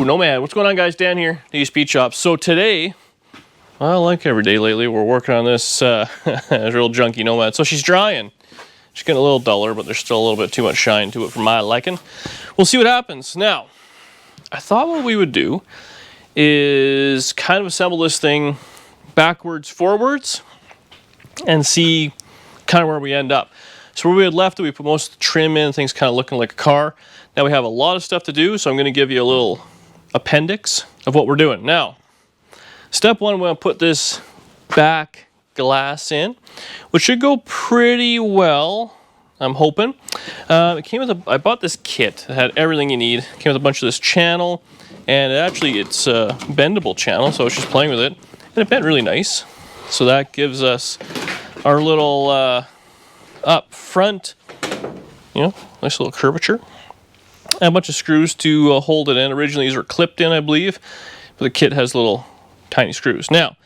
Nomad. What's going on, guys? Dan here, the Speed Shop. So today, well, like every day lately, we're working on this real junky Nomad. So she's drying. She's getting a little duller, but there's still a little bit too much shine to it for my liking. We'll see what happens. Now, I thought what we would do is kind of assemble this thing backwards, forwards, and see kind of where we end up. So where we had left it, we put most of the trim in, things kind of looking like a car. Now we have a lot of stuff to do, so I'm going to give you a little appendix of what we're doing. Now, step one, we're going to put this back glass in, which should go pretty well, I'm hoping. It came with I bought this kit that had everything you need. It came with a bunch of this channel, and it's a bendable channel, so I was just playing with it, and it bent really nice. So that gives us our little up front, nice little curvature. And a bunch of screws to hold it in. Originally these were clipped in, I believe, but the kit has little tiny screws. Now,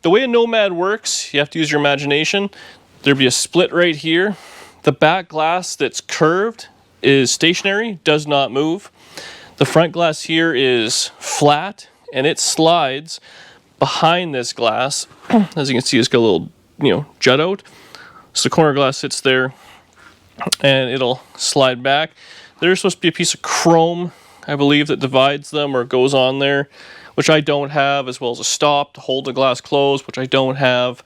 the way a Nomad works, you have to use your imagination. There'd be a split right here. The back glass that's curved is stationary, does not move. The front glass here is flat, and it slides behind this glass. As you can see, it's got a little, jut out. So the corner glass sits there, and it'll slide back. There's supposed to be a piece of chrome, I believe, that divides them or goes on there, which I don't have, as well as a stop to hold the glass closed, which I don't have.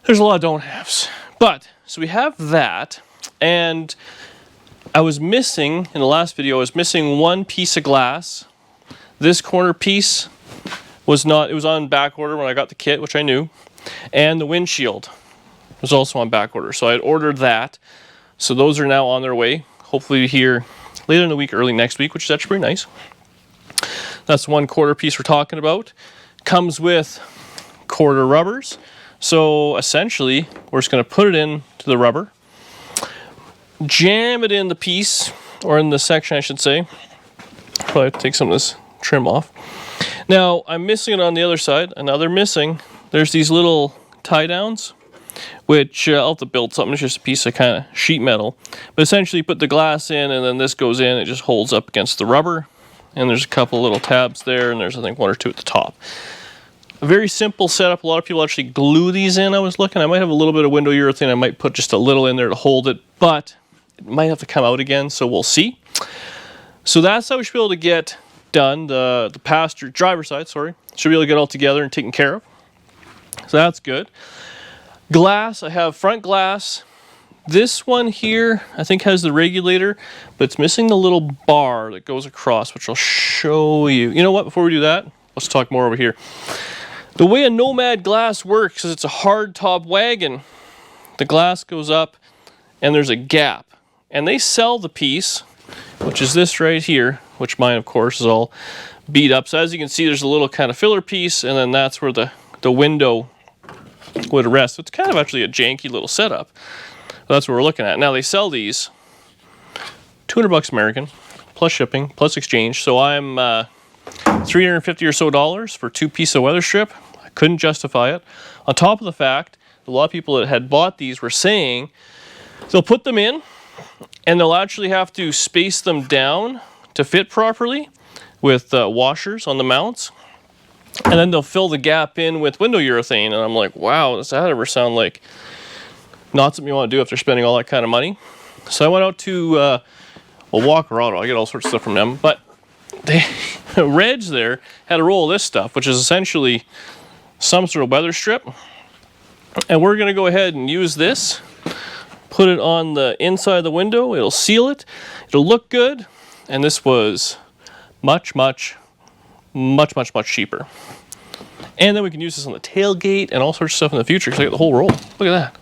There's a lot of don't haves. But, so we have that, and I was missing, in the last video, I was missing one piece of glass. This corner piece was not, it was on back order when I got the kit, which I knew, and the windshield was also on back order. So I had ordered that. So those are now on their way. Hopefully here later in the week, early next week, which is actually pretty nice. That's one quarter piece we're talking about. Comes with quarter rubbers. So essentially, we're just going to put it into the rubber, jam it in the piece, or in the section, I should say. Probably have to take some of this trim off. Now, I'm missing it on the other side. Another missing. There's these little tie downs, which I'll have to build something. It's just a piece of kind of sheet metal. But essentially, you put the glass in, and then this goes in. It just holds up against the rubber. And there's a couple little tabs there, and there's, I think, one or two at the top. A very simple setup. A lot of people actually glue these in, I was looking. I might have a little bit of window urethane. I might put just a little in there to hold it, but it might have to come out again, so we'll see. So that's how we should be able to get done. The passenger, driver side, sorry, should be able to get all together and taken care of. So that's good. Glass, I have front glass. This one here, I think, has the regulator, but it's missing the little bar that goes across, which I'll show you. You know what, before we do that, let's talk more over here. The way a Nomad glass works is it's a hard top wagon. The glass goes up, and there's a gap. And they sell the piece, which is this right here, which mine, of course, is all beat up. So as you can see, there's a little kind of filler piece, and then that's where the window would rest. It's kind of actually a janky little setup. That's what we're looking at. Now they sell these $200 American, plus shipping, plus exchange. So I'm $350 or so for two pieces of weather strip. I couldn't justify it. On top of the fact, a lot of people that had bought these were saying they'll put them in and they'll actually have to space them down to fit properly with washers on the mounts. And then they'll fill the gap in with window urethane. And I'm like, wow, does that ever sound like not something you want to do after spending all that kind of money? So I went out to Walker Auto. I get all sorts of stuff from them. But Reds there had a roll of this stuff, which is essentially some sort of weather strip. And we're going to go ahead and use this. Put it on the inside of the window. It'll seal it. It'll look good. And this was much cheaper. And then we can use this on the tailgate and all sorts of stuff in the future because I got the whole roll. Look at that.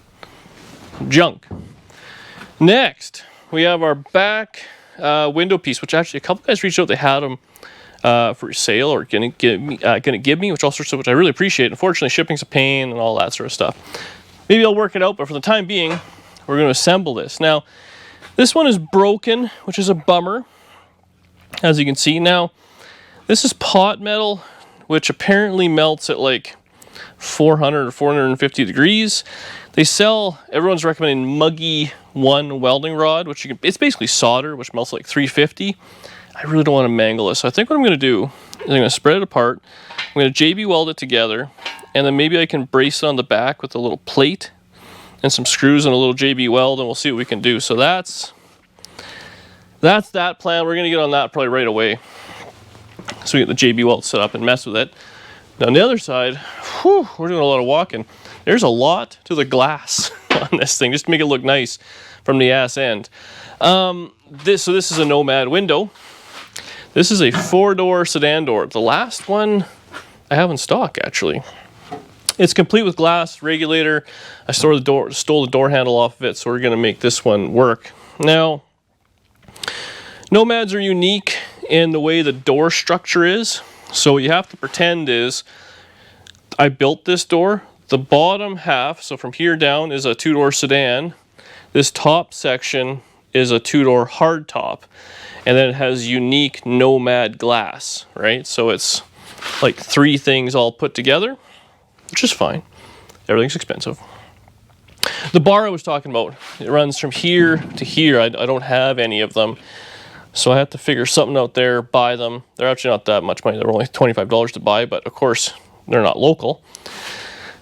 Junk. Next, we have our back window piece, which actually a couple guys reached out. They had them for sale or gonna give me, which I really appreciate. Unfortunately, shipping's a pain and all that sort of stuff. Maybe I'll work it out, but for the time being, we're going to assemble this. Now, this one is broken, which is a bummer, as you can see. Now, this is pot metal, which apparently melts at like 400 or 450 degrees. They sell, everyone's recommending Muggy 1 welding rod, which it's basically solder, which melts like 350. I really don't want to mangle this. So I think what I'm going to do is I'm going to spread it apart. I'm going to JB Weld it together, and then maybe I can brace it on the back with a little plate and some screws and a little JB Weld, and we'll see what we can do. So that's that plan. We're going to get on that probably right away. So we get the JB Weld set up and mess with it. Now on the other side, whew, we're doing a lot of walking. There's a lot to the glass on this thing, just to make it look nice from the ass end. This is a Nomad window. This is a 4-door sedan door. The last one I have in stock, actually. It's complete with glass, regulator. I stole the door handle off of it, so we're going to make this one work. Now, Nomads are unique in the way the door structure is. So what you have to pretend is, I built this door. The bottom half, so from here down, is a 2-door sedan. This top section is a 2-door hardtop. And then it has unique Nomad glass, right? So it's like 3 things all put together, which is fine. Everything's expensive. The bar I was talking about, it runs from here to here. I don't have any of them. So I had to figure something out there, buy them. They're actually not that much money. They're only $25 to buy, but of course, they're not local.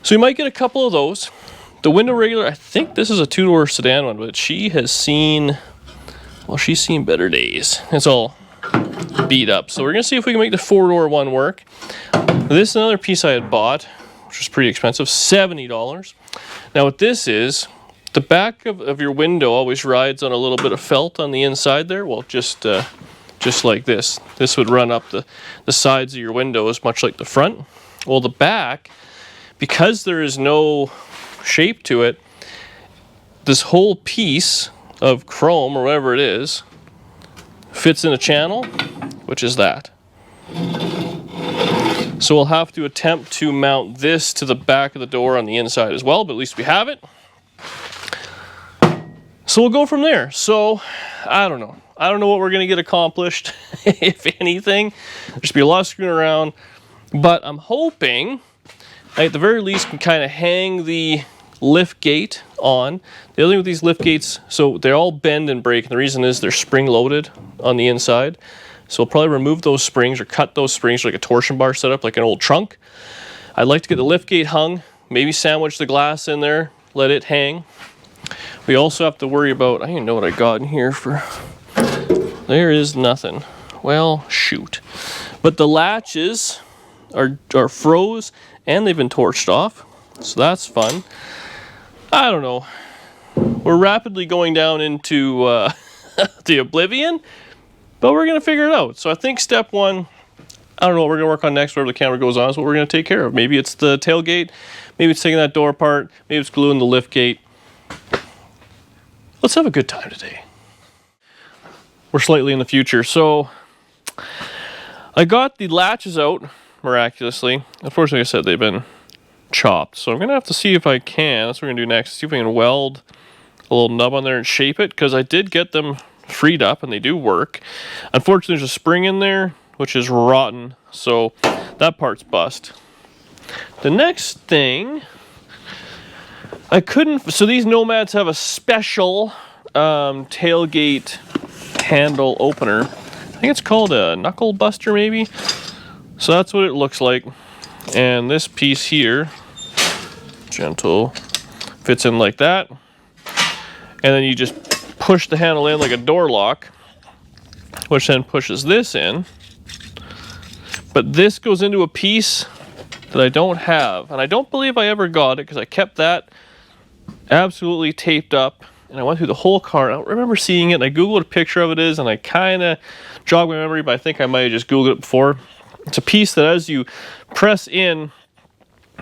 So you might get a couple of those. The window regulator, I think this is a 2-door sedan one, but she has seen, well, she's seen better days. It's all beat up. So we're going to see if we can make the 4-door one work. This is another piece I had bought, which was pretty expensive, $70. Now what this is, the back of your window always rides on a little bit of felt on the inside there. Well, just like this. This would run up the sides of your windows, much like the front. Well, the back, because there is no shape to it, this whole piece of chrome, or whatever it is, fits in a channel, which is that. So we'll have to attempt to mount this to the back of the door on the inside as well, but at least we have it. So we'll go from there. So, I don't know. I don't know what we're going to get accomplished, if anything. There's going to be a lot of screwing around. But I'm hoping, I at the very least can kind of hang the liftgate on. The other thing with these liftgates, so they all bend and break. And the reason is they're spring-loaded on the inside. So we'll probably remove those springs or cut those springs like a torsion bar setup, like an old trunk. I'd like to get the liftgate hung, maybe sandwich the glass in there, let it hang. We also have to worry about, I don't even know what I got in here for, there is nothing. Well, shoot. But the latches are froze and they've been torched off, so that's fun. I don't know. We're rapidly going down into the oblivion, but we're going to figure it out. So I think step 1, I don't know what we're going to work on next, wherever the camera goes on, is what we're going to take care of. Maybe it's the tailgate, maybe it's taking that door apart, maybe it's gluing the liftgate. Let's have a good time today. We're slightly in the future. So I got the latches out miraculously. Unfortunately, like I said, they've been chopped. So I'm going to have to see if I can. That's what we're going to do next. See if we can weld a little nub on there and shape it, because I did get them freed up and they do work. Unfortunately, there's a spring in there, which is rotten. So that part's bust. The next thing, I couldn't, so these Nomads have a special tailgate handle opener. I think it's called a knuckle buster maybe. So that's what it looks like. And this piece here, gentle, fits in like that. And then you just push the handle in like a door lock, which then pushes this in. But this goes into a piece that I don't have. And I don't believe I ever got it because I kept that absolutely taped up, and I went through the whole car. I don't remember seeing it, and I googled what a picture of it is, and I kind of jogged my memory, but I think I might have just googled it before. It's a piece that as you press in,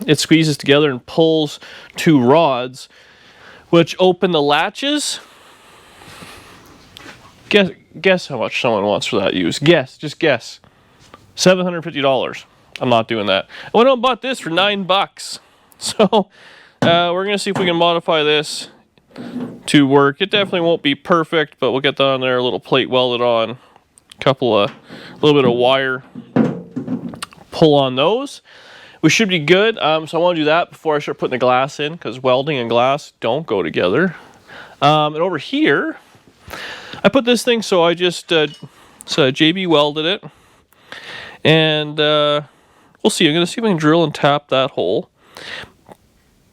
it squeezes together and pulls 2 rods, which open the latches. Guess how much someone wants for that use. Just guess. $750. I'm not doing that. I went out and bought this for $9. So we're going to see if we can modify this to work. It definitely won't be perfect, but we'll get that on there, a little plate welded on, a little bit of wire, pull on those. We should be good. So I want to do that before I start putting the glass in, because welding and glass don't go together. And over here, I put this thing, so I just So JB welded it. And we'll see. I'm going to see if I can drill and tap that hole.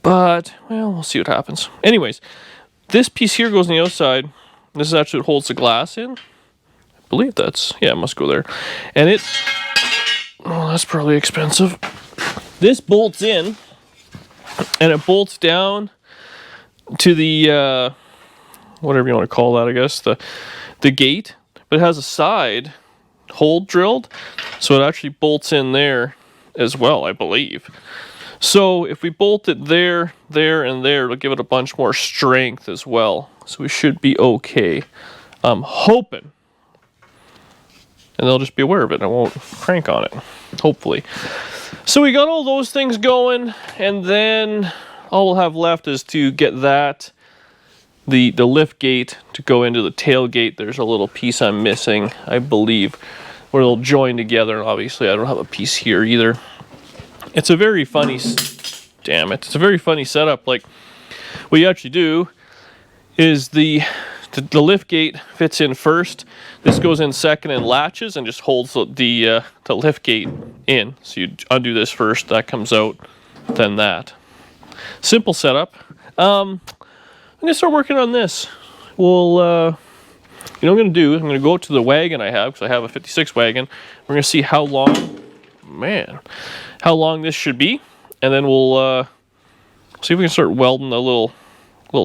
But, well, we'll see what happens. Anyways, this piece here goes on the outside. This is actually what holds the glass in. I believe that's, yeah, it must go there. And it, oh, that's probably expensive. This bolts in, and it bolts down to the, whatever you want to call that, I guess, the gate. But it has a side hole drilled, so it actually bolts in there as well, I believe. So if we bolt it there, there, and there, it'll give it a bunch more strength as well. So we should be okay. I'm hoping. And they'll just be aware of it and I won't crank on it. Hopefully. So we got all those things going, and then all we'll have left is to get that, the lift gate to go into the tailgate. There's a little piece I'm missing, I believe, where they'll join together. And obviously I don't have a piece here either. It's a very funny, damn it, it's a very funny setup. Like, what you actually do is the lift gate fits in first. This goes in second and latches and just holds the lift gate in. So you undo this first, that comes out, then that. Simple setup. I'm gonna start working on this. We'll, you know what I'm gonna do? I'm gonna go to the wagon I have, because I have a 56 wagon. We're gonna see how long, man, how long this should be, and then we'll see if we can start welding a little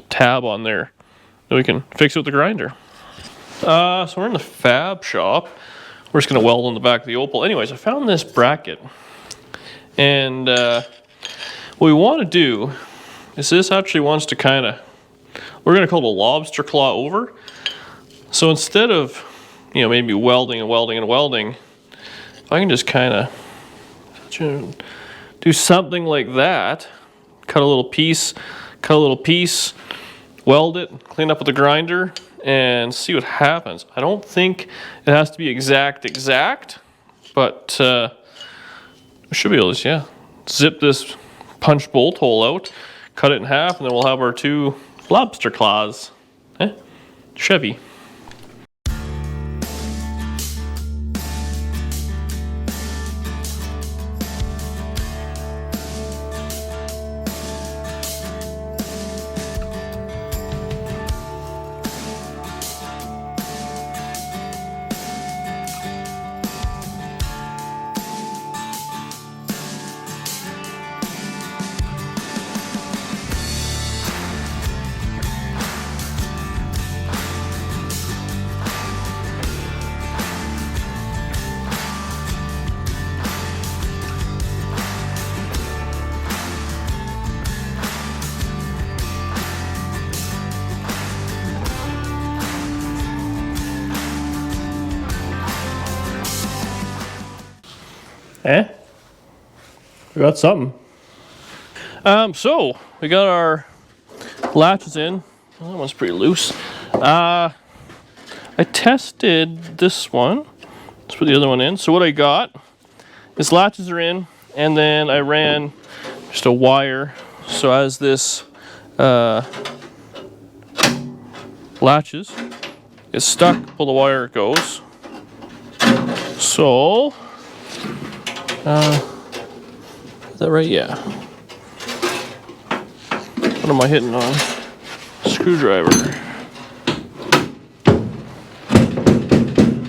tab on there. Then we can fix it with the grinder. So we're in the fab shop. We're just gonna weld on the back of the Opal. Anyways, I found this bracket, and what we want to do is this actually wants to kind of, we're gonna call it a lobster claw over. So instead of, you know, maybe welding and welding and welding, if I can just kind of do something like that, cut a little piece, weld it, clean up with the grinder, and see what happens. I don't think it has to be exact, but we should be able to, yeah, zip this punch bolt hole out, cut it in half, and then we'll have our two lobster claws. Chevy. We got something. So we got our latches in. Well, that one's pretty loose. I tested this one. Let's put the other one in. So what I got is latches are in, and then I ran just a wire. So as this latches is stuck, pull the wire, it goes. So is that right? Yeah. What am I hitting on? Screwdriver.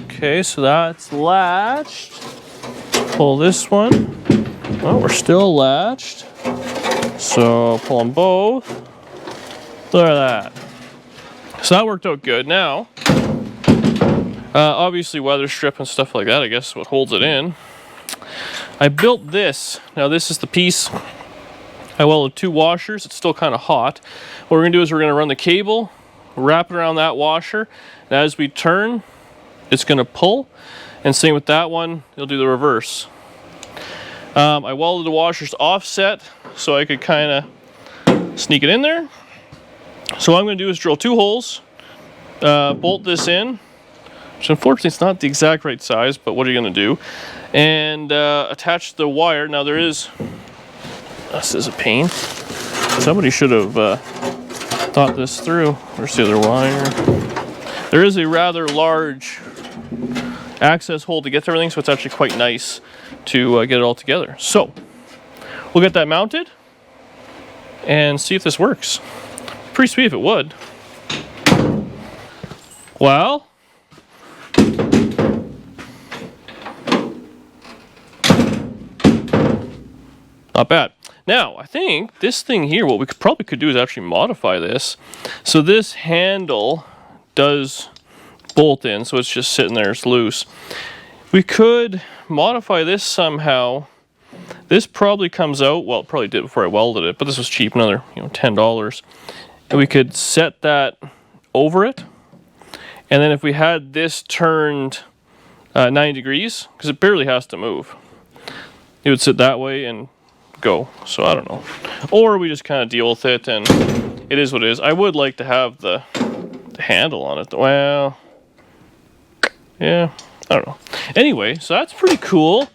Okay, so that's latched. Pull this one. Oh, we're still latched. So pull them both. Look at that. So that worked out good. Now, obviously weather strip and stuff like that, I guess, is what holds it in. I built this. Now this is the piece. I welded 2 washers. It's still kind of hot. What we're gonna do is we're gonna run the cable, wrap it around that washer, and as we turn, it's gonna pull. And same with that one, it'll do the reverse. I welded the washers offset so I could kind of sneak it in there. So what I'm gonna do is drill 2 holes, bolt this in, which unfortunately it's not the exact right size, but what are you gonna do? And attach the wire. Now there is, this is a pain. Somebody should have thought this through. Where's the other wire? There is a rather large access hole to get to everything, so it's actually quite nice to get it all together. So we'll get that mounted and see if this works. Pretty sweet if it would. Well, not bad. Now, I think this thing here, what we probably could do is actually modify this. So this handle does bolt in, so it's just sitting there, it's loose. We could modify this somehow. This probably comes out, well, it probably did before I welded it, but this was cheap, another, $10. And we could set that over it. And then if we had this turned 90 degrees, because it barely has to move, it would sit that way and go. So I don't know. Or we just kind of deal with it, and it is what it is. I would like to have the handle on it. Well, yeah, I don't know. Anyway, so that's pretty cool.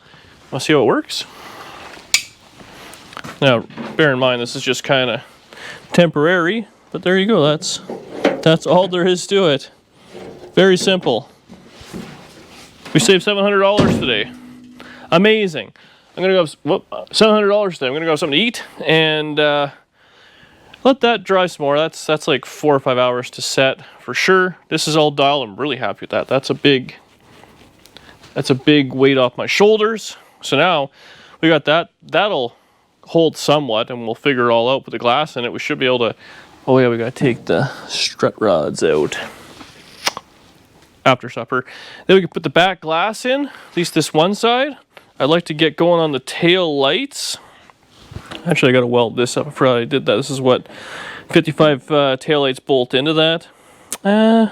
Let's see how it works. Now, bear in mind, this is just kind of temporary, but there you go. That's all there is to it. Very simple. We saved $700 today. Amazing. I'm gonna go $700 today. I'm gonna go have something to eat and let that dry some more. That's like 4 or 5 hours to set for sure. This is all dialed. I'm really happy with that. That's a big weight off my shoulders. So now we got that. That'll hold somewhat, and we'll figure it all out with the glass in it. We should be able to. Oh yeah, we gotta take the strut rods out after supper. Then we can put the back glass in, at least this one side. I'd like to get going on the tail lights. Actually, I got to weld this up. I forgot I did that. This is what 55 tail lights bolt into that. Yeah,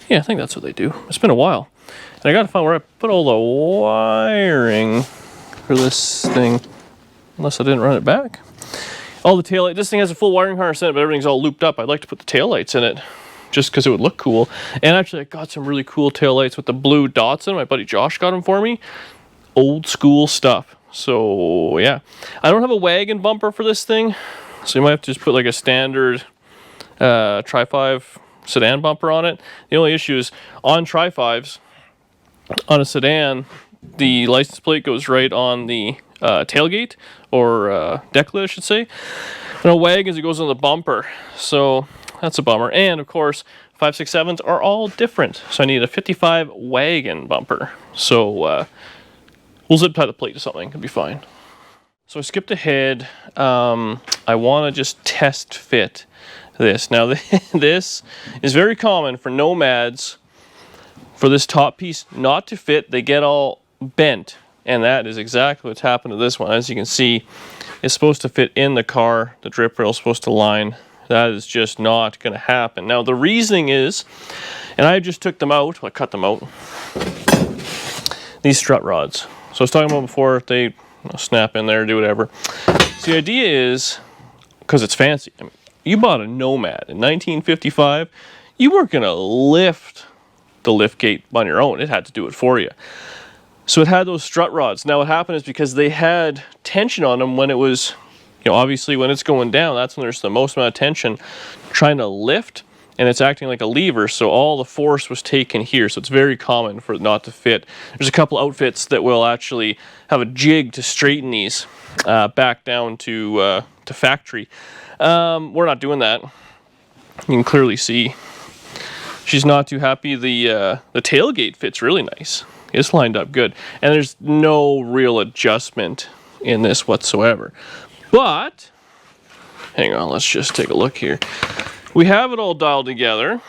I think that's what they do. It's been a while. And I got to find where I put all the wiring for this thing. Unless I didn't run it back. All the tail lights. This thing has a full wiring harness in it, but everything's all looped up. I'd like to put the tail lights in it, just because it would look cool. And actually, I got some really cool tail lights with the blue dots in them. My buddy Josh got them for me. Old school stuff. So yeah, I don't have a wagon bumper for this thing, so you might have to just put like a standard Tri-5 sedan bumper on it. The only issue is on Tri-5s, on a sedan, the license plate goes right on the tailgate, or deck lid I should say. And on wagons it goes on the bumper, so that's a bummer. And of course 567s are all different, so I need a 55 wagon bumper. So we'll zip tie the plate to something, it'll be fine. So I skipped ahead. I want to just test fit this. Now this is very common for Nomads, for this top piece not to fit. They get all bent, and that is exactly what's happened to this one. As you can see, it's supposed to fit in the car. The drip rail is supposed to line. That is just not going to happen. Now the reasoning is, and I just took them out, I cut them out, these strut rods. So I was talking about before, they snap in there, do whatever. So the idea is, because it's fancy, I mean, you bought a Nomad in 1955, you weren't going to lift the liftgate on your own. It had to do it for you. So it had those strut rods. Now what happened is, because they had tension on them when it was, obviously when it's going down, that's when there's the most amount of tension trying to lift, and it's acting like a lever, so all the force was taken here. So it's very common for it not to fit. There's a couple outfits that will actually have a jig to straighten these back down to factory. We're not doing that. You can clearly see she's not too happy. The tailgate fits really nice. It's lined up good, and there's no real adjustment in this whatsoever. But hang on, let's just take a look here. We have it all dialed together.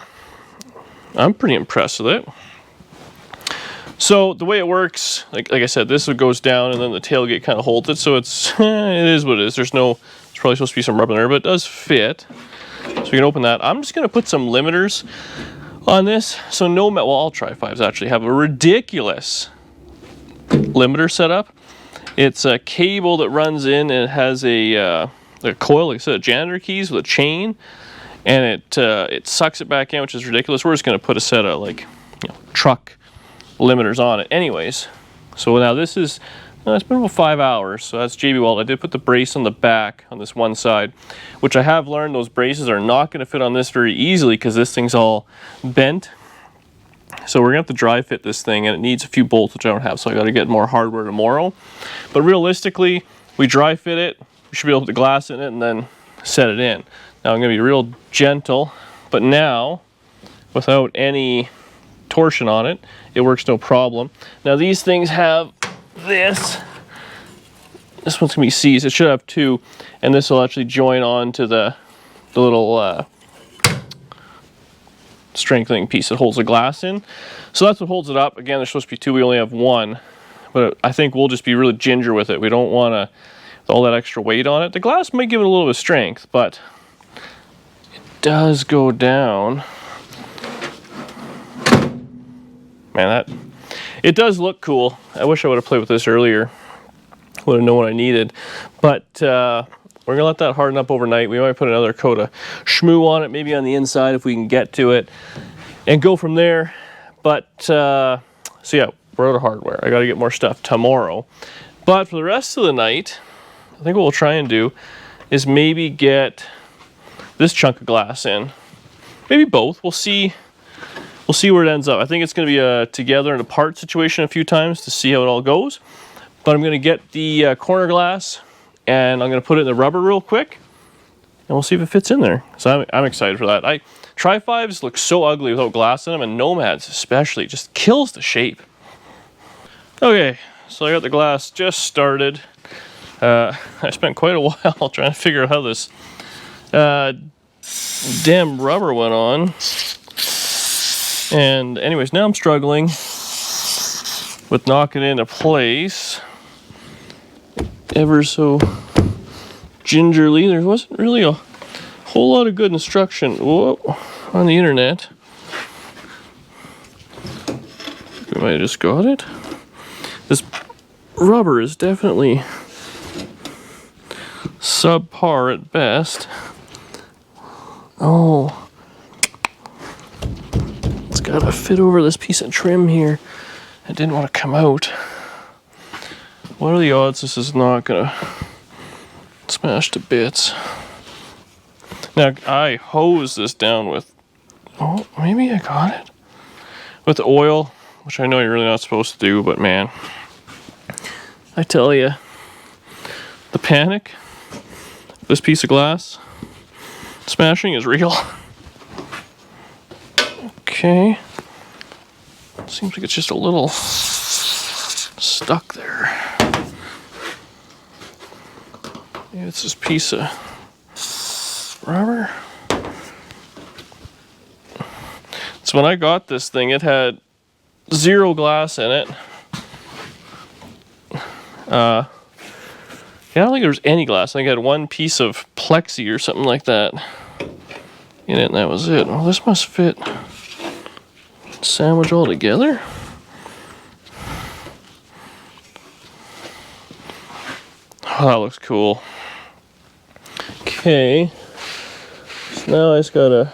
I'm pretty impressed with it. So the way it works, like I said, this goes down and then the tailgate kind of holds it. So it is what it is. There's probably supposed to be some rubber there, but it does fit. So we can open that. I'm just going to put some limiters on this. So Nomad, well, all Tri-5s actually have a ridiculous limiter setup. It's a cable that runs in, and it has a coil, like I said, janitor keys with a chain. And it sucks it back in, which is ridiculous. We're just going to put a set of truck limiters on it anyways. So now this is, it's been about 5 hours, so that's JB Weld. I did put the brace on the back on this one side, which I have learned those braces are not going to fit on this very easily because this thing's all bent. So we're gonna have to dry fit this thing, and it needs a few bolts, which I don't have, so I gotta get more hardware tomorrow. But realistically, we dry fit it, we should be able to put the glass in it and then set it in. Now I'm gonna be real gentle, but now, without any torsion on it, it works no problem. Now these things have this. This one's gonna be C's. It should have two, and this will actually join on to the little strengthening piece that holds the glass in. So that's what holds it up. Again, there's supposed to be two. We only have one, but I think we'll just be really ginger with it. We don't want to all that extra weight on it. The glass might give it a little bit of strength, but it does go down. Man, it does look cool. I wish I would have played with this earlier. Would have known what I needed. But we're gonna let that harden up overnight. We might put another coat of schmoo on it, maybe on the inside if we can get to it, and go from there. But so yeah, we're out of hardware. I gotta get more stuff tomorrow. But for the rest of the night, I think what we'll try and do is maybe get this chunk of glass in. Maybe both. We'll see where it ends up. I think it's going to be a together and apart situation a few times to see how it all goes. But I'm going to get the corner glass, and I'm going to put it in the rubber real quick, and we'll see if it fits in there. So I'm excited for that. Tri-5s look so ugly without glass in them, and Nomads especially just kills the shape. Okay, so I got the glass just started. I spent quite a while trying to figure out how this damn rubber went on. And anyways, now I'm struggling with knocking it into place ever so gingerly. There wasn't really a whole lot of good instruction on the internet. We might have just got it. This rubber is definitely subpar at best. Oh, it's gotta fit over this piece of trim here. It didn't want to come out. What are the odds this is not gonna smash to bits? Now I hose this down with, oh, maybe I got it with oil, which I know you're really not supposed to do, but man, I tell you, the panic, this piece of glass smashing is real. Okay. Seems like it's just a little stuck there. Maybe it's this piece of rubber. So when I got this thing, it had 0 glass in it. Yeah, I don't think there was any glass. I think I had one piece of plexi or something like that in it, and that was it. Well, this must fit sandwich all together. Oh, that looks cool. Okay, so now I just gotta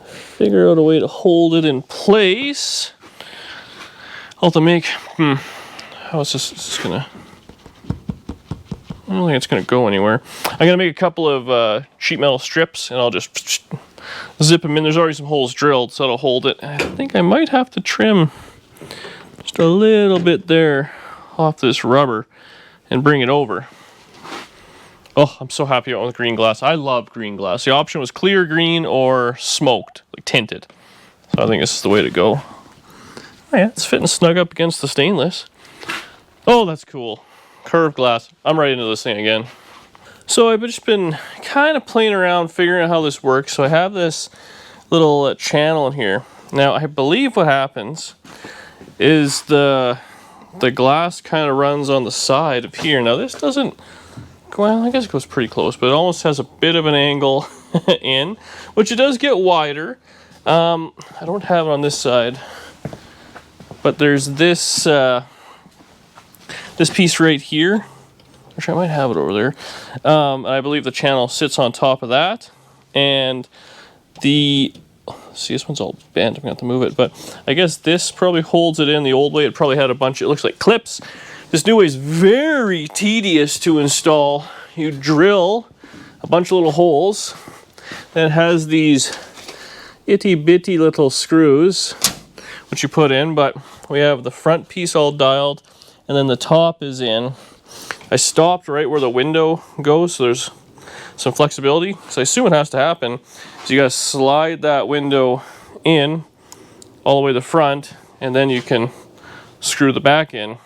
figure out a way to hold it in place. I'll have to make, how is this gonna, I don't think it's gonna go anywhere. I'm gonna make a couple of sheet metal strips, and I'll just zip them in. There's already some holes drilled, so that'll hold it. I think I might have to trim just a little bit there off this rubber and bring it over. Oh, I'm so happy I went with green glass. I love green glass. The option was clear green or smoked, like tinted. So I think this is the way to go. Oh yeah, it's fitting snug up against the stainless. Oh, that's cool. Curved glass. I'm right into this thing again. So I've just been kind of playing around figuring out how this works. So I have this little channel in here. Now I believe what happens is the glass kind of runs on the side of here. Now this doesn't, well, I guess it goes pretty close, but it almost has a bit of an angle in, which it does get wider. I don't have it on this side, but there's this this piece right here. Actually, I might have it over there. I believe the channel sits on top of that, and see, this one's all bent. I'm gonna have to move it, but I guess this probably holds it in. The old way, it probably had a bunch, it looks like clips. This new way is very tedious to install. You drill a bunch of little holes, then it has these itty bitty little screws what you put in, but we have the front piece all dialed, and then the top is in. I stopped right where the window goes, so there's some flexibility. So I assume it has to happen. So you gotta slide that window in all the way to the front, and then you can screw the back in.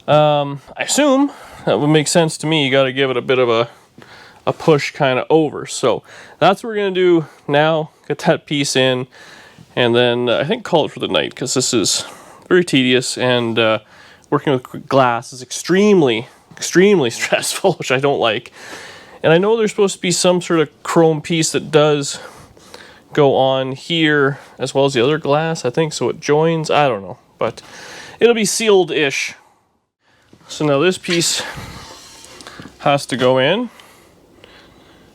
I assume that would make sense to me. You gotta give it a bit of a push kind of over. So that's what we're gonna do now. Get that piece in, and then I think call it for the night, because this is very tedious, and working with glass is extremely stressful, which I don't like. And I know there's supposed to be some sort of chrome piece that does go on here as well as the other glass, I think, so it joins. I don't know, but it'll be sealed-ish. So now this piece has to go in,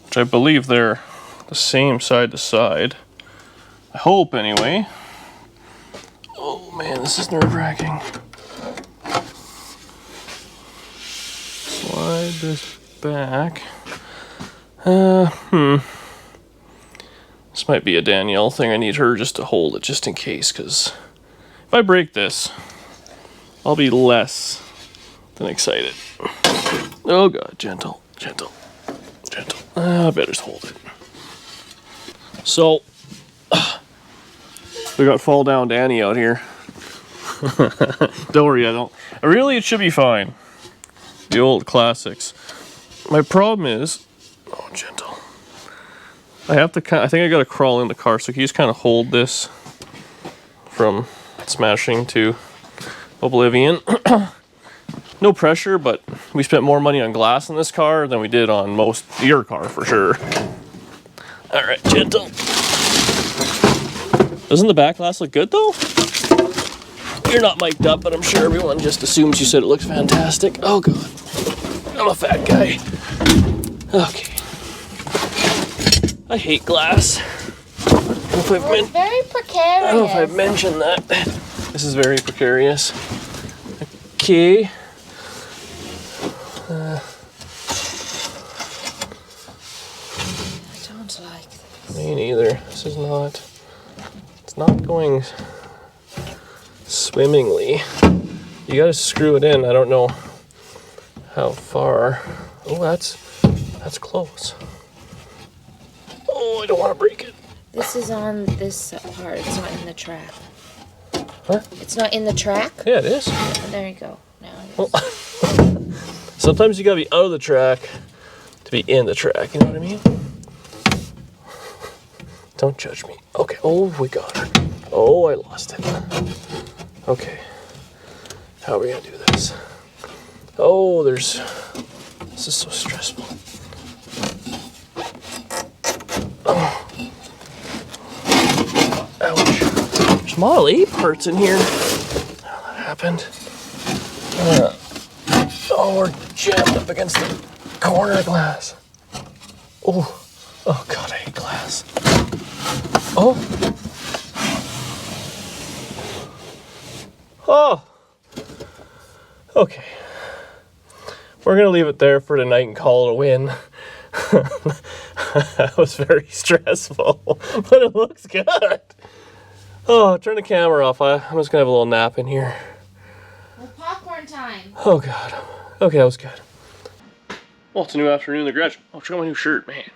which I believe they're the same side to side. I hope, anyway. Oh man, this is nerve-wracking. Slide this back. This might be a Danielle thing. I need her just to hold it just in case, because if I break this, I'll be less than excited. Oh god, gentle, gentle, gentle. I better just hold it. So, we got Fall Down Danny out here. Don't worry, really, it should be fine. The old classics. My problem is, oh, gentle. I think I gotta crawl in the car, so can you just kind of hold this from smashing to oblivion. No pressure, but we spent more money on glass in this car than we did on your car for sure. All right, gentle. Doesn't the back glass look good though? You're not mic'd up, but I'm sure everyone just assumes you said it looks fantastic. Oh god, I'm a fat guy. Okay. I hate glass. It's very precarious. I don't know if I've mentioned that. This is very precarious. Okay. I don't like this. Me neither. This is not. It's not going swimmingly. You gotta screw it in. I don't know how far. Oh, that's close. Oh, I don't want to break it. This is on this part. It's not in the track. Huh? It's not in the track? Yeah, it is. Oh, there you go. Now it is. Well, sometimes you gotta be out of the track to be in the track. You know what I mean? Don't judge me. Okay. Oh, we got her. Oh, I lost it. Okay. How are we gonna do this? Oh, this is so stressful. Oh. Ouch. There's Model 8 parts in here. How that happened. Oh, we're jammed up against the corner glass. Oh. Oh god, I hate glass. Oh. Oh. Okay. We're gonna leave it there for tonight and call it a win. That was very stressful, but it looks good. Oh, turn the camera off. I'm just gonna have a little nap in here. Well, popcorn time. Oh god. Okay, that was good. Well, it's a new afternoon in the garage. Oh, check out my new shirt, man.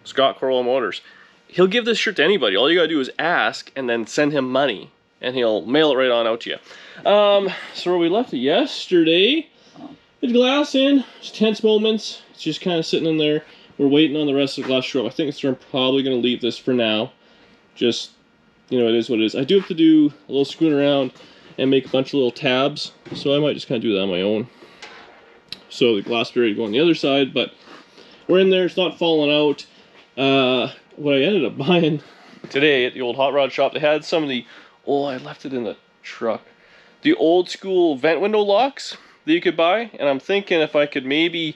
Scott Corolla Motors. He'll give this shirt to anybody. All you gotta do is ask and then send him money, and he'll mail it right on out to you. So where we left it yesterday, the glass in, it's tense moments. It's just kind of sitting in there. We're waiting on the rest of the glass to show up. I think I'm probably gonna leave this for now. Just, you know, it is what it is. I do have to do a little screwing around and make a bunch of little tabs, so I might just kind of do that on my own. So the glass will be ready to go on the other side, but we're in there, it's not falling out. What I ended up buying today at the old hot rod shop, they had some of the, oh, I left it in the truck, the old school vent window locks that you could buy, and I'm thinking if I could maybe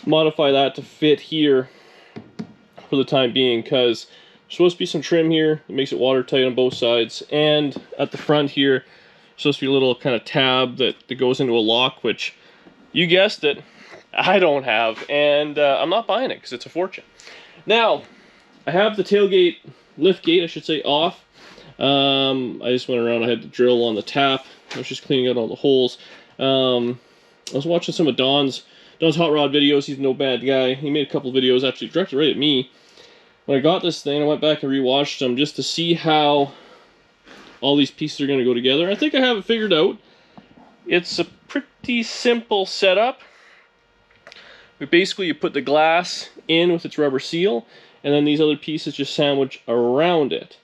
modify that to fit here for the time being, because there's supposed to be some trim here that makes it watertight on both sides, and at the front here, supposed to be a little kind of tab that goes into a lock, which, you guessed it, I don't have, and I'm not buying it because it's a fortune. Now, I have the tailgate, liftgate, I should say, off. I just went around, I had the drill on the tap. I was just cleaning out all the holes. I was watching some of Don's hot rod videos. He's no bad guy. He made a couple videos, actually directed right at me. When I got this thing, I went back and rewatched them just to see how all these pieces are going to go together. I think I have it figured out. It's a pretty simple setup. Basically, you put the glass in with its rubber seal, and then these other pieces just sandwich around it.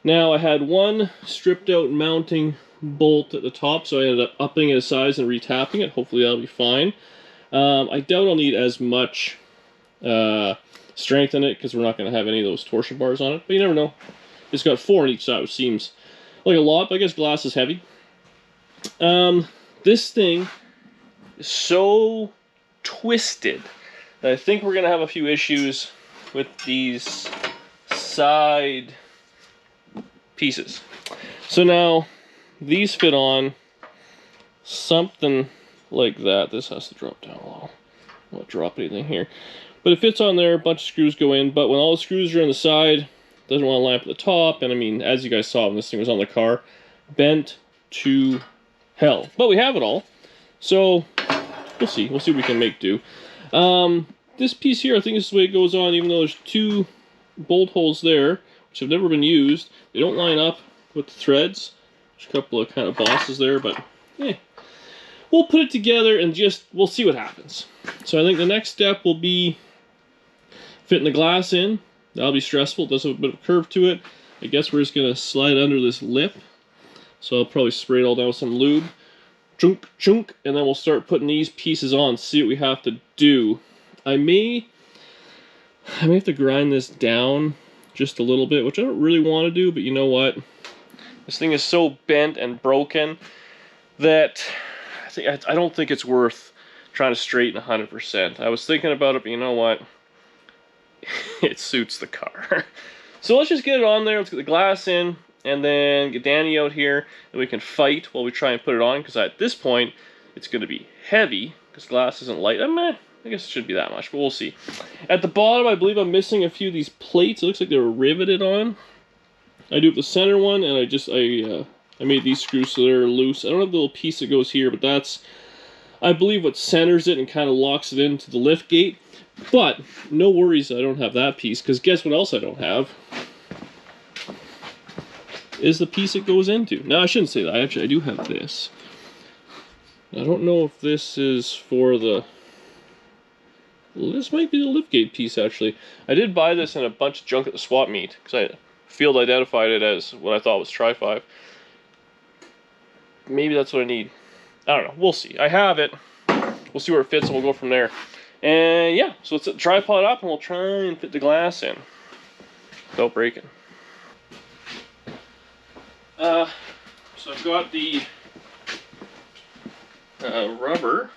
Now, I had one stripped out mounting bolt at the top, so I ended up upping its size and retapping it. Hopefully that'll be fine. I doubt I'll need as much strength in it, because we're not going to have any of those torsion bars on it, but you never know. It's got 4 on each side, which seems like a lot, but I guess glass is heavy. This thing is so twisted that I think we're going to have a few issues with these side pieces. So now, these fit on something like that. This has to drop down a little. I won't drop anything here. But it fits on there, a bunch of screws go in, but when all the screws are on the side, it doesn't want to line up at the top, and I mean, as you guys saw when this thing was on the car, bent to hell. But we have it all, so we'll see. We'll see what we can make do. This piece here, I think this is the way it goes on, even though there's 2 bolt holes there, which have never been used. They don't line up with the threads. There's a couple of kind of bosses there, but we'll put it together and we'll see what happens. So I think the next step will be fitting the glass in. That'll be stressful. It does have a bit of a curve to it. I guess we're just going to slide under this lip. So I'll probably spray it all down with some lube. Chunk, chunk, and then we'll start putting these pieces on, see what we have to do. I may have to grind this down just a little bit, which I don't really want to do, but you know what? This thing is so bent and broken that I don't think it's worth trying to straighten 100%. I was thinking about it, but you know what? It suits the car. So let's just get it on there. Let's get the glass in, and then get Danny out here, and we can fight while we try and put it on, because at this point, it's going to be heavy, because glass isn't light. I guess it shouldn't be that much, but we'll see. At the bottom, I believe I'm missing a few of these plates. It looks like they were riveted on. I do have the center one, and I made these screws so they're loose. I don't have the little piece that goes here, but that's, I believe, what centers it and kind of locks it into the lift gate. But no worries, I don't have that piece, because guess what else I don't have? Is the piece it goes into. No, I shouldn't say that. Actually, I do have this. I don't know if this is for the... Well, this might be the liftgate piece, actually. I did buy this in a bunch of junk at the swap meet, because I field identified it as what I thought was Tri-5. Maybe that's what I need. I don't know. We'll see. I have it. We'll see where it fits, and we'll go from there. And yeah, so let's set the tripod up, and we'll try and fit the glass in without breaking. So I've got the rubber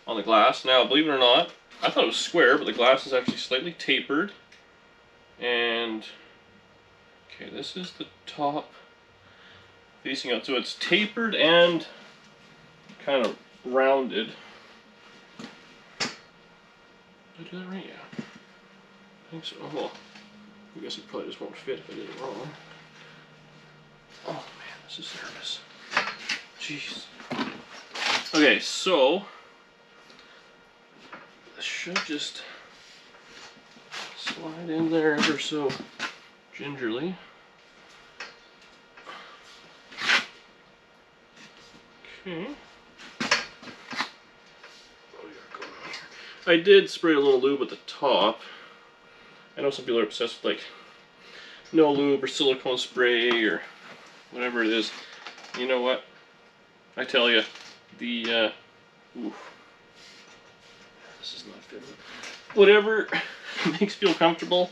on the glass. Now, believe it or not, I thought it was square, but the glass is actually slightly tapered. And, okay, this is the top facing out. So it's tapered and kind of rounded. Did I do that right? Yeah. I think so. Well, I guess it probably just won't fit if I did it wrong. Oh man, this is nervous. Jeez. Okay, so this should just slide in there ever so gingerly. Okay. I did spray a little lube at the top. I know some people are obsessed with like no lube or silicone spray or whatever it is. You know what? I tell you, the this is not fitting. Whatever makes you feel comfortable,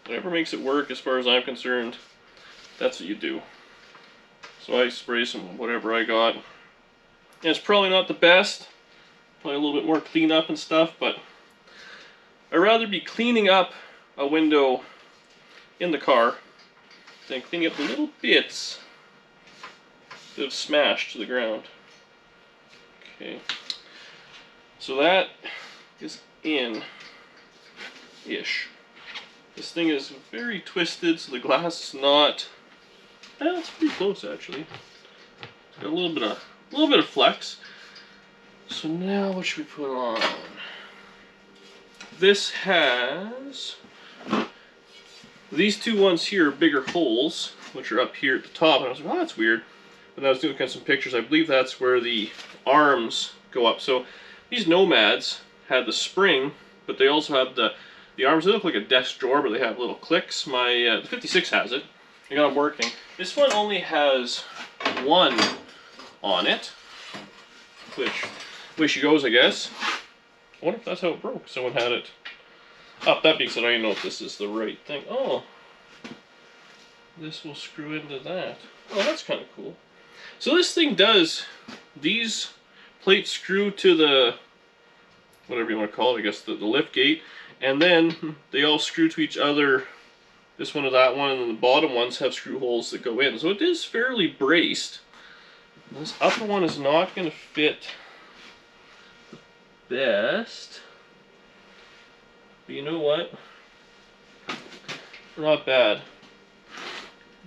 whatever makes it work as far as I'm concerned, that's what you do. So I spray some whatever I got. And it's probably not the best, probably a little bit more cleanup and stuff, but I'd rather be cleaning up a window in the car than cleaning up the little bits that have smashed to the ground. Okay, so that is in-ish. This thing is very twisted, so the glass is not Yeah, it's pretty close actually. It's got a little bit of flex. So now what should we put on? This has these two ones here are bigger holes, which are up here at the top. And I was like, oh, that's weird. And I was looking at some pictures. I believe that's where the arms go up. So these Nomads had the spring, but they also have the arms. They look like a desk drawer, but they have little clicks. The 56 has it. I got them working. This one only has one on it, which way she goes, I guess. I wonder if that's how it broke. Someone had it up. That being said, I don't know if this is the right thing. Oh, this will screw into that. Oh, that's kind of cool. So this thing does, these plates screw to the, whatever you want to call it, I guess the lift gate, and then they all screw to each other. This one to that one, and then the bottom ones have screw holes that go in. So it is fairly braced. This upper one is not going to fit the best. But you know what? Not bad.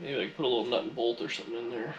Maybe I can put a little nut and bolt or something in there.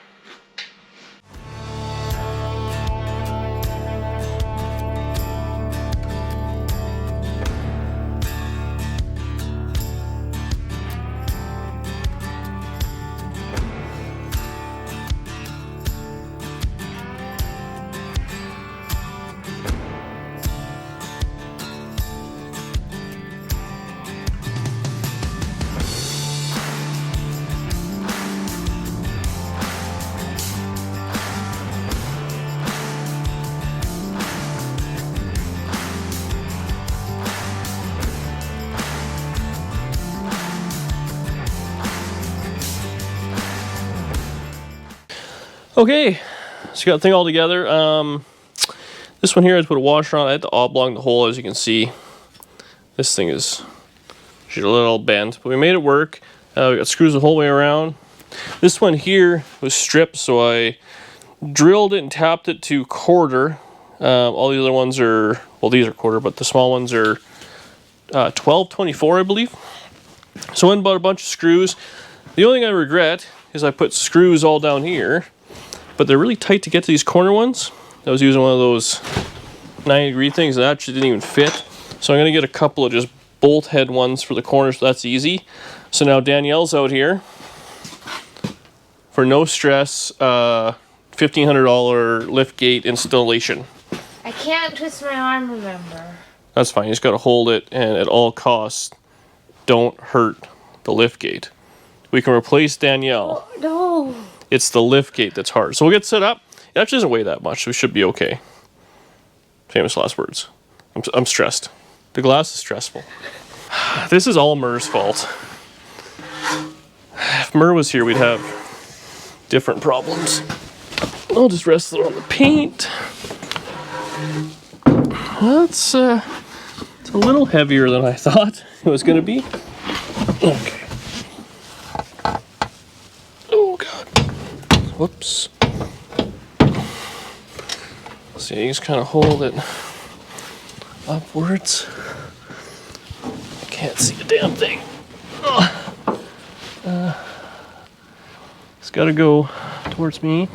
Okay, so got the thing all together. This one here, I put a washer on. I had to oblong the hole, as you can see. This thing is a little bent, but we made it work. We got screws the whole way around. This one here was stripped, so I drilled it and tapped it to quarter. All the other ones are, well, these are quarter, but the small ones are 12/24, I believe. So I went and bought a bunch of screws. The only thing I regret is I put screws all down here, but they're really tight to get to these corner ones. I was using one of those 90-degree things and that actually didn't even fit. So I'm gonna get a couple of just bolt head ones for the corners, so that's easy. So now Danielle's out here for no stress, $1,500 Liftgate installation. I can't twist my arm, remember. That's fine, you just gotta hold it, and at all costs, don't hurt the Liftgate. We can replace Danielle. Oh, no. It's the Liftgate that's hard. So we'll get set up. It actually doesn't weigh that much, so we should be okay. Famous last words. I'm stressed. The glass is stressful. This is all Mur's fault. If Mur was here, we'd have different problems. I'll just rest it on the paint. It's a little heavier than I thought it was going to be. Okay. Oh, God. Whoops. See, you just kind of hold it upwards. I can't see a damn thing. It's got to go towards me.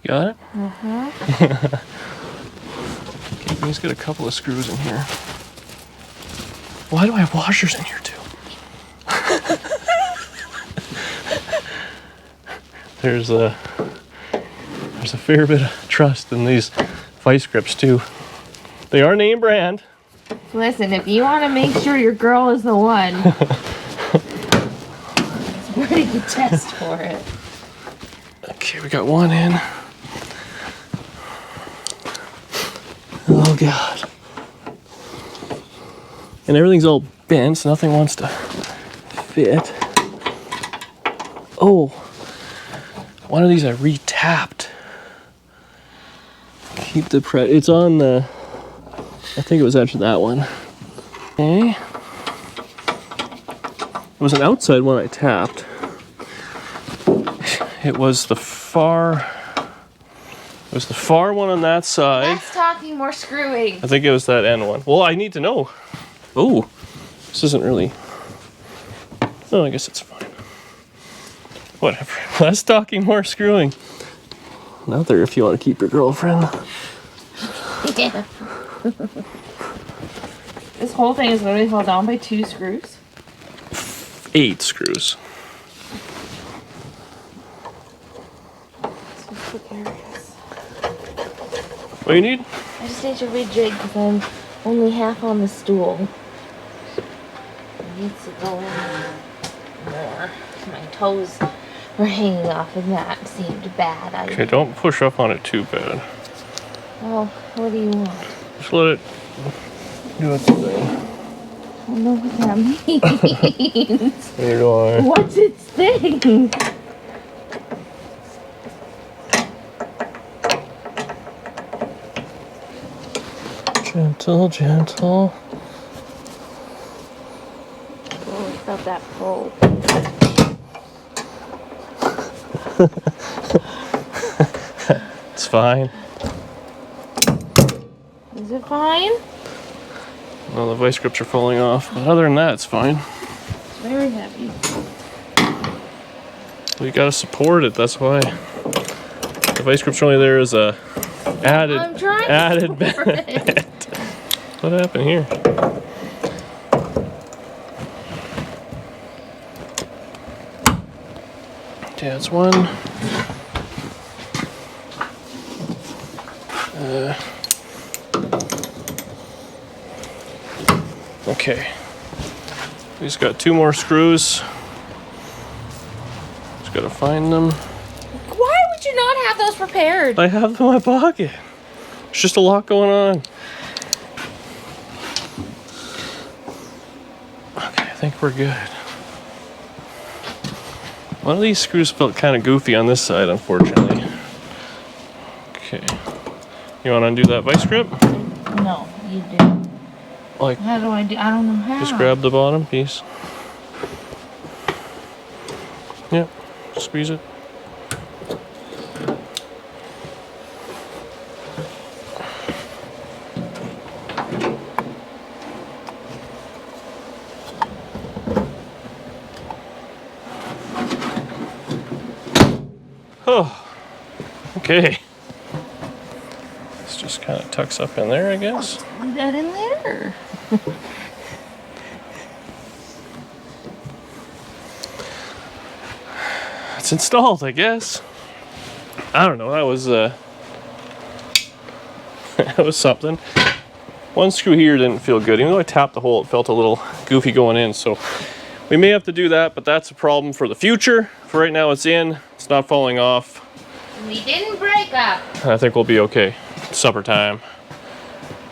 Got it? Mm-hmm. Okay, we just got a couple of screws in here. Why do I have washers in here too? There's a fair bit of trust in these vice grips too. They are name brand. Listen, if you want to make sure your girl is the one, it's a pretty good test for it. Okay, we got one in. Oh, God. And everything's all bent, so nothing wants to fit. Oh, one of these I re-tapped. Keep the press. It's on the, I think it was actually that one. Okay. It was an outside one I tapped. It was the far one on that side. Less talking, more screwing. I think it was that end one. Well, I need to know. Oh, this isn't really. Oh, I guess it's fine. Whatever. Less talking, more screwing. Another if you want to keep your girlfriend. Yeah. This whole thing is literally held down by 2 screws. 8 screws. What do you need? I just need to rejig because I'm only half on the stool. It needs to go in more. My toes were hanging off and that seemed bad. Okay, don't push up on it too bad. Well, what do you want? Just let it do its thing. I don't know what that means. Neither do I. What's its thing? Gentle, gentle. Oh, I felt that pull. It's fine. Is it fine? Well, the vice grips are falling off, but other than that, it's fine. It's very heavy. We gotta support it, that's why. The vice grips are only there as a added benefit. What happened here? Okay, that's one. Okay. We just got 2 more screws. Just gotta find them. Why would you not have those prepared? I have them in my pocket. There's just a lot going on. Okay, I think we're good. One of these screws felt kind of goofy on this side, unfortunately. Okay. You want to undo that vice grip? No, you do. Like, How do I do? I don't know how. just grab the bottom piece. Yep, squeeze it. Oh, okay. This just kind of tucks up in there, I guess. Leave that in there. It's installed, I guess. I don't know. That was that was something. One screw here didn't feel good. Even though I tapped the hole, it felt a little goofy going in. So we may have to do that, but that's a problem for the future. For right now, it's in. It's not falling off. We didn't break up. I think we'll be okay. Supper time.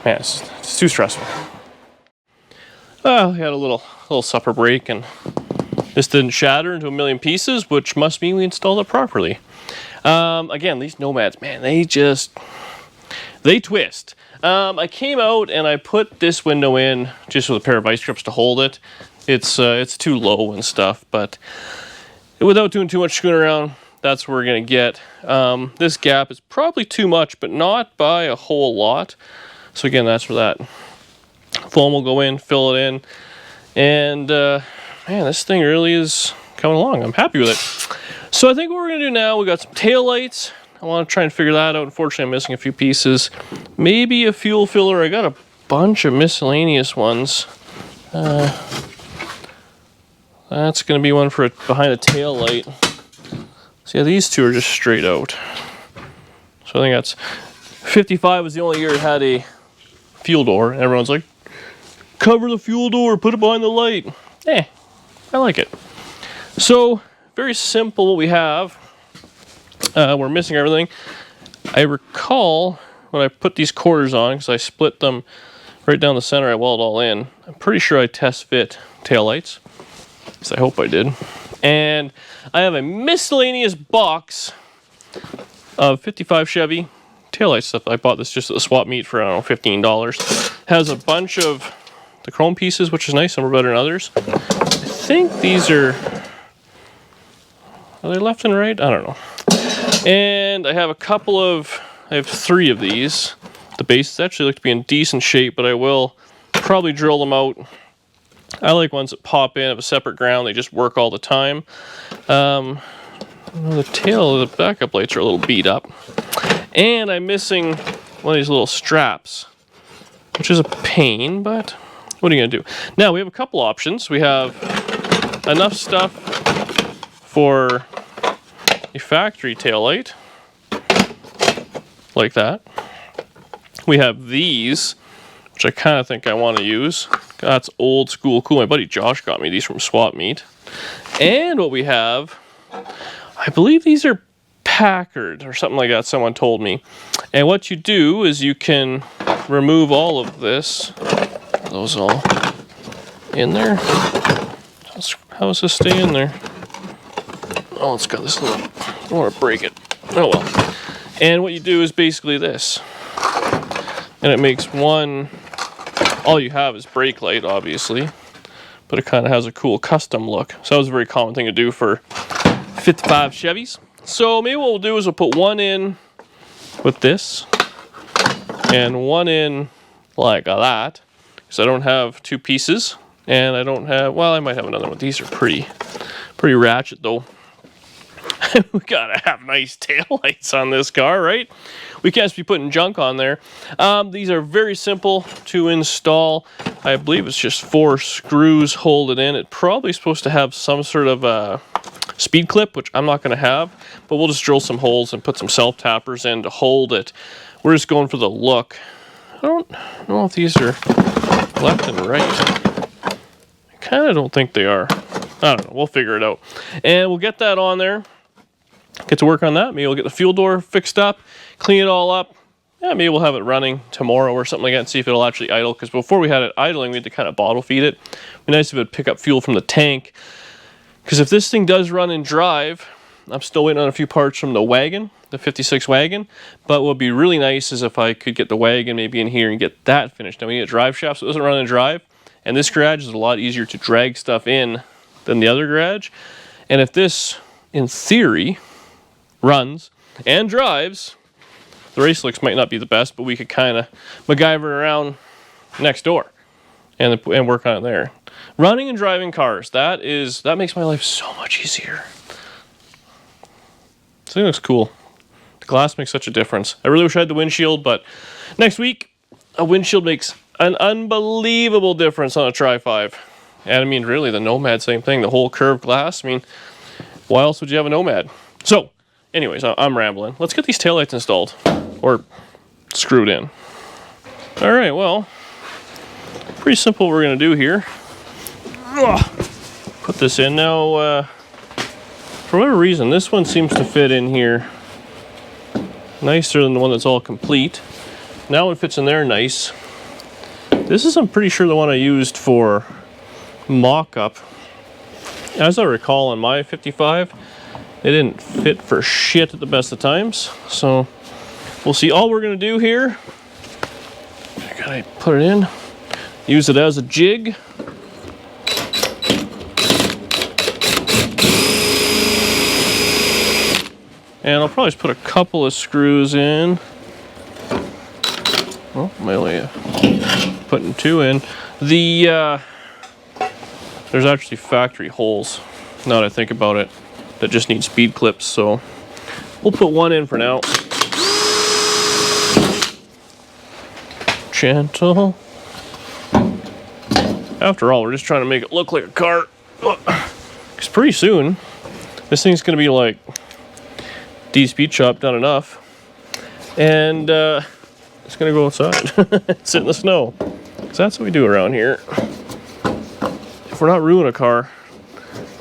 Man, it's too stressful. Well, we had a little supper break, and this didn't shatter into a million pieces, which must mean we installed it properly. Again, these Nomads, man, they twist. I came out and I put this window in just with a pair of vice grips to hold it. It's too low and stuff, but without doing too much screwing around, that's where we're gonna get. This gap is probably too much, but not by a whole lot. So again, that's where that foam will go in, fill it in, and man, this thing really is coming along. I'm happy with it. So I think what we're gonna do now, we got some tail lights. I want to try and figure that out. Unfortunately, I'm missing a few pieces. Maybe a fuel filler. I got a bunch of miscellaneous ones. That's gonna be one for behind a tail light. So yeah, these two are just straight out. So I think that's 55 was the only year it had a fuel door. And everyone's like, cover the fuel door, put it behind the light. I like it. So very simple what we have. We're missing everything. I recall when I put these quarters on, because I split them right down the center, I welded all in. I'm pretty sure I test fit taillights. So I hope I did. And I have a miscellaneous box of 55 Chevy taillight stuff. I bought this just at the swap meet for, I don't know, $15. Has a bunch of the chrome pieces, which is nice. Some are better than others. I think these are they left and right? I don't know. And I have I have 3 of these. The bases actually look to be in decent shape, but I will probably drill them out. I like ones that pop in of a separate ground. They just work all the time. The tail of the backup lights are a little beat up. And I'm missing one of these little straps, which is a pain, but what are you gonna do? Now we have a couple options. We have enough stuff for a factory taillight, like that. We have these, which I kind of think I want to use. That's old school cool. My buddy Josh got me these from Swap Meet. And what we have, I believe these are Packard or something like that, someone told me. And what you do is you can remove all of this. Are those all in there? How does this stay in there? Oh, it's got this little, I don't want to break it. Oh well. And what you do is basically this. And it makes one, all you have is brake light, obviously. But it kind of has a cool custom look. So that was a very common thing to do for 55 Chevys. So maybe what we'll do is we'll put one in with this. And one in like that. Because I don't have two pieces. And I don't have, well, I might have another one. These are pretty ratchet though. We gotta have nice taillights on this car, right? We can't just be putting junk on there. These are very simple to install. I believe it's just 4 screws hold it in. It's probably supposed to have some sort of speed clip, which I'm not gonna have, but we'll just drill some holes and put some self-tappers in to hold it. We're just going for the look. I don't know if these are left and right. I kinda don't think they are. I don't know, we'll figure it out. And we'll get that on there. Get to work on that. Maybe we'll get the fuel door fixed up, clean it all up. Yeah, maybe we'll have it running tomorrow or something like that and see if it'll actually idle. Because before we had it idling, we had to kind of bottle feed it. It'd be nice if it would pick up fuel from the tank. Because if this thing does run and drive, I'm still waiting on a few parts from the wagon, the 56 wagon. But what would be really nice is if I could get the wagon maybe in here and get that finished. Now we need a drive shaft so it doesn't run and drive. And this garage is a lot easier to drag stuff in than the other garage. And if this, in theory, runs and drives, the race looks might not be the best, but we could kind of MacGyver around next door and work on it there. Running and driving cars, that makes my life so much easier. This thing looks cool. The glass makes such a difference. I really wish I had the windshield, but next week a windshield makes an unbelievable difference on a Tri-5. And I mean, really, the Nomad, same thing. The whole curved glass. I mean, why else would you have a Nomad? So, anyways, I'm rambling. Let's get these taillights installed. Or screwed in. Alright, well, pretty simple what we're going to do here. Put this in. Now, for whatever reason, this one seems to fit in here nicer than the one that's all complete. Now it fits in there nice. This is, I'm pretty sure, the one I used for mock-up. As I recall, on my 55, they didn't fit for shit at the best of times. So, we'll see. All we're going to do here, I gotta put it in, use it as a jig. And I'll probably just put a couple of screws in. Well, I'm only putting 2 in. There's actually factory holes, now that I think about it, that just need speed clips, so we'll put 1 in for now. Gentle. After all, we're just trying to make it look like a car. Because pretty soon, this thing's going to be like D-Speed Shop done enough. And it's going to go outside. Sit in the snow. Because that's what we do around here. If we're not ruining a car,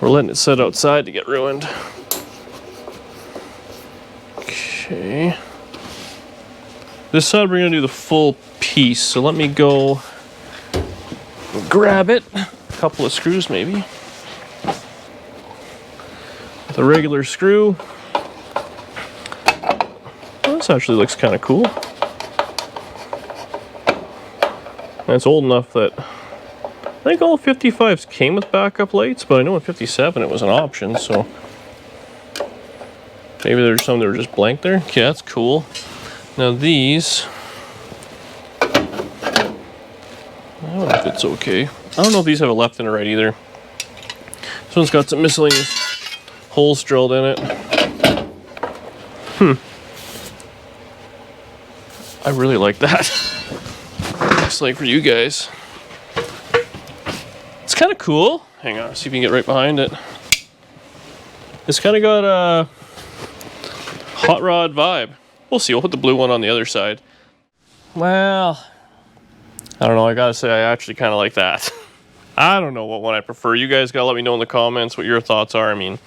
we're letting it sit outside to get ruined. Okay. This side we're going to do the full piece, so let me go grab it. A couple of screws maybe. With a regular screw. Well, this actually looks kind of cool. And it's old enough that I think all 55s came with backup lights, but I know in 57 it was an option, so maybe there's some that were just blank there. Okay, that's cool. Now these, I don't know if it's okay. I don't know if these have a left and a right either. This one's got some miscellaneous holes drilled in it. I really like that. Looks like for you guys. It's kind of cool. Hang on, see if you can get right behind it. It's kind of got a hot rod vibe. We'll see. We'll put the blue one on the other side. Well, I don't know. I gotta say, I actually kind of like that. I don't know what one I prefer. You guys gotta let me know in the comments what your thoughts are. I mean,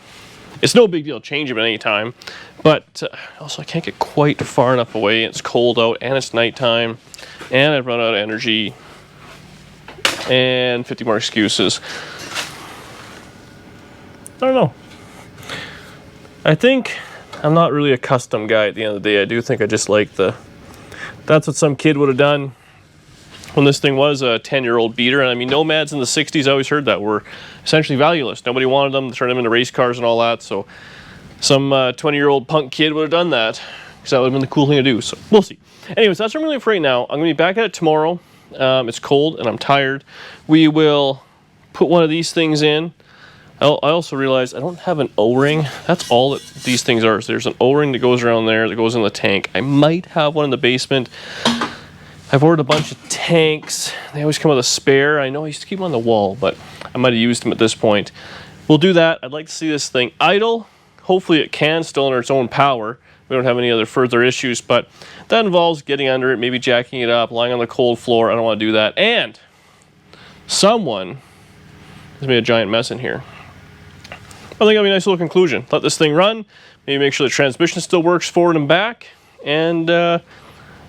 it's no big deal to change them at any time, but also I can't get quite far enough away. It's cold out and it's nighttime, and I've run out of energy, and 50 more excuses. I don't know. I think I'm not really a custom guy at the end of the day. I do think I just like that's what some kid would have done when this thing was a 10-year-old beater. And I mean, Nomads in the 60s, I always heard that, were essentially valueless. Nobody wanted them, to turn them into race cars and all that. So some 20-year-old punk kid would have done that, because that would have been the cool thing to do. So we'll see. Anyways, that's what I'm really for right now. I'm going to be back at it tomorrow. It's cold and I'm tired. We will put one of these things in. I also realized I don't have an O-ring. That's all that these things are. So there's an O-ring that goes around there that goes in the tank. I might have one in the basement. I've ordered a bunch of tanks. They always come with a spare. I know I used to keep them on the wall, but I might have used them at this point. We'll do that. I'd like to see this thing idle. Hopefully it can still under its own power. We don't have any other further issues, but that involves getting under it, maybe jacking it up, lying on the cold floor. I don't want to do that. And someone has made a giant mess in here. I think that'll be a nice little conclusion. Let this thing run, maybe make sure the transmission still works forward and back, and then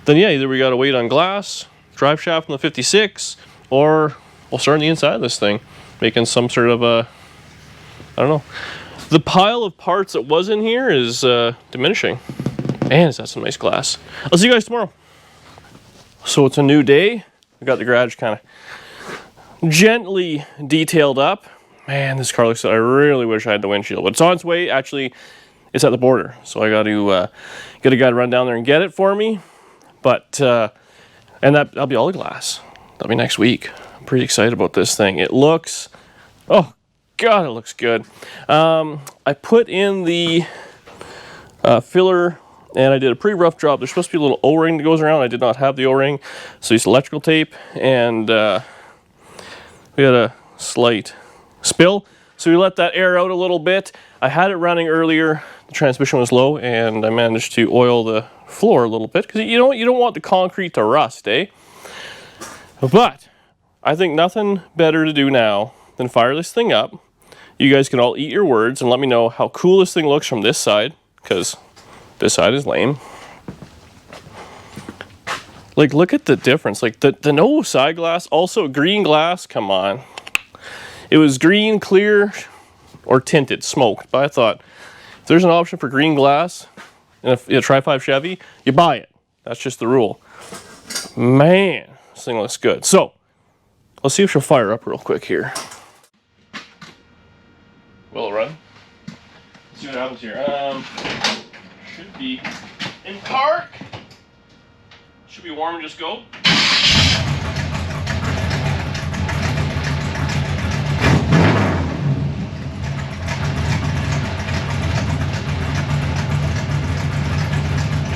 yeah, either we gotta wait on glass, drive shaft from the 56, or we'll start on the inside of this thing, making some sort of a, I don't know. The pile of parts that was in here is diminishing. Man, is that some nice glass. I'll see you guys tomorrow. So it's a new day. We got the garage kind of gently detailed up. Man, this car looks, I really wish I had the windshield, but it's on its way. Actually, it's at the border, so I got to get a guy to run down there and get it for me. But and that'll be all the glass. That'll be next week. I'm pretty excited about this thing. It looks, oh God, it looks good. I put in the filler, and I did a pretty rough job. There's supposed to be a little O-ring that goes around. I did not have the O-ring, so I used electrical tape, and we had a slight spill, so we let that air out a little bit. I had it running earlier. The transmission was low, and I managed to oil the floor a little bit, because you don't want the concrete to rust, eh? But I think nothing better to do now than fire this thing up. You guys can all eat your words and let me know how cool this thing looks from this side, because this side is lame. Like, look at the difference. Like, the no side glass, also green glass, come on. It was green, clear, or tinted, smoked. But I thought, if there's an option for green glass in a Tri-5 Chevy, you buy it. That's just the rule. Man, this thing looks good. So, let's see if she'll fire up real quick here. Will it run? Let's see what happens here. Should be in park. Should be warm and just go.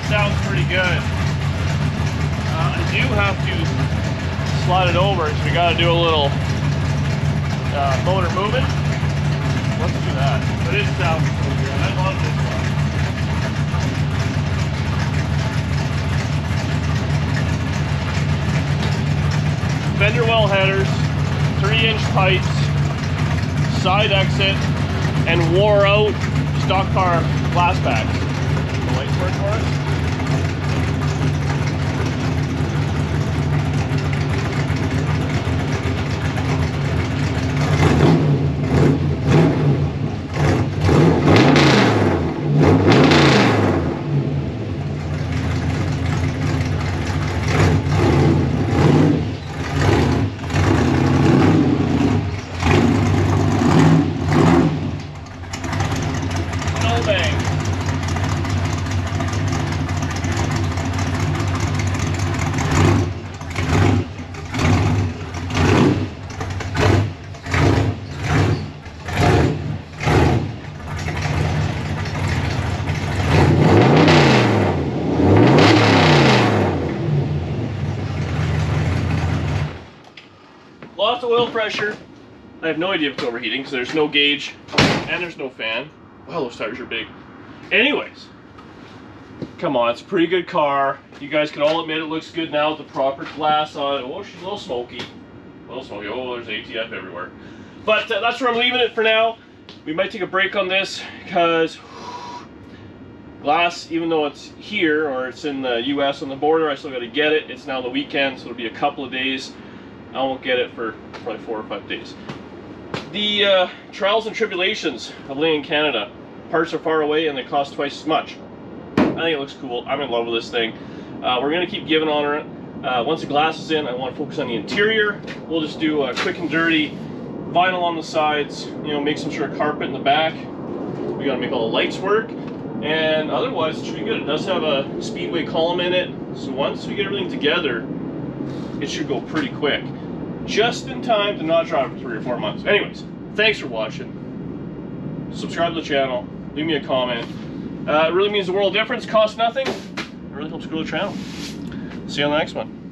Sounds pretty good. I do have to slide it over, so we got to do a little motor movement. Let's do that. But it sounds pretty good. I love this one. Fender well headers, 3-inch pipes, side exit, and wore out stock car glass packs. The lights work for us. the oil pressure. I have no idea if it's overheating because there's no gauge and there's no fan. Wow, those tires are big. Anyways, come on, it's a pretty good car. You guys can all admit it looks good now with the proper glass on it. Oh, she's a little smoky. A little smoky. Oh, there's ATF everywhere. But that's where I'm leaving it for now. We might take a break on this because glass, even though it's here or it's in the US on the border, I still got to get it. It's now the weekend, so it'll be a couple of days. I won't get it for probably 4 or 5 days. The trials and tribulations of living in Canada. Parts are far away and they cost twice as much. I think it looks cool. I'm in love with this thing. We're going to keep giving on it. Once the glass is in, I want to focus on the interior. We'll just do a quick and dirty vinyl on the sides, you know, make some sort of carpet in the back. We got to make all the lights work. And otherwise, it should be good. It does have a speedway column in it. So once we get everything together, it should go pretty quick. Just in time to not drive for 3 or 4 months. Anyways, thanks for watching. Subscribe to the channel. Leave me a comment. It really means the world of difference. Costs nothing. It really helps grow the channel. See you on the next one.